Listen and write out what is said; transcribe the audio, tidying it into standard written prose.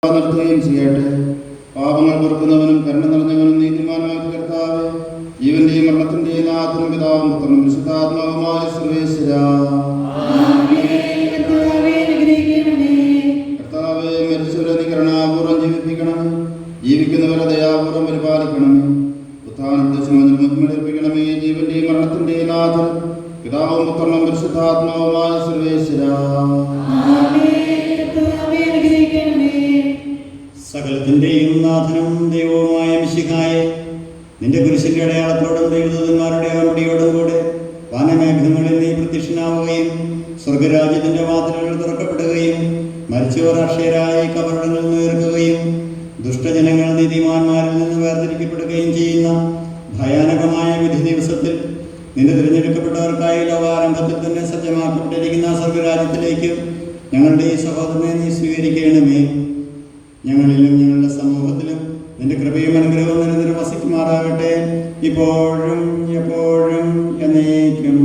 നിർത്തുകയും ചെയ്യട്ടെ. പാപങ്ങൾ പൊറുക്കുന്നവനും കരുണ നിറഞ്ഞവനും നീതിമാനുമായ കർത്താവേ, ജീവന്റെയും മരണത്തിന്റെയും നാഥനും പിതാവും പുത്രനും പരിശുദ്ധാത്മാവുമായ സർവേശ്വരാ, കർത്താവേ, മരിച്ചവരെ നീ കരുണാപൂർവ്വം ജീവിപ്പിക്കണമേ, ജീവിക്കുന്നവരെ ദയാപൂർവ്വം പരിപാലിക്കണമേ. ഉത്ഥാനത്തെ ചുമതലമേൽപ്പിക്കണമേ. ജീവന്റെയും മരണത്തിന്റെയും നാഥനും പിതാവും പുത്രനും പരിശുദ്ധാത്മാവുമായ സർവേശ്വരാ, സകലത്തിന്റെയും നാഥനും ദൈവവുമായ മിശിഹായെ, നിന്റെ കുരിശിന്റെ അടയാളത്തോടും ദൈവദൂതന്മാരുടെ അകമ്പടിയോടും കൂടെ വാനമേഘങ്ങളിൽ നീ പ്രത്യക്ഷനാവുകയും സ്വർഗരാജ്യത്തിന്റെ വാതിലുകൾ തുറക്കപ്പെടുകയും മരിച്ചവർ അക്ഷയരായി കബറിടങ്ങളിൽ നിന്ന് ഉയർക്കുകയും ദുഷ്ടജനങ്ങൾ നീതിമാന്മാരിൽ നിന്ന് വേർതിരിക്കപ്പെടുകയും ചെയ്യുന്ന ഭയാനകമായ വിധി ദിവസത്തിൽ നിന്റെ തിരഞ്ഞെടുക്കപ്പെട്ടവർക്കായി ലോകാരംഭത്തിൽ തന്നെ സജ്ജമാക്കപ്പെട്ടിരിക്കുന്ന സ്വർഗരാജ്യത്തിലേക്ക് ഞങ്ങളുടെ ഈ സഹോദരനെ നീ സ്വീകരിക്കണമേ. ഞങ്ങളിലും ഞങ്ങളുടെ സമൂഹത്തിലും നിന്റെ കൃപയും അനുഗ്രഹവും നിരന്തരം വസിക്കുമാറാകട്ടെ, ഇപ്പോഴും എപ്പോഴും എന്നേക്കും.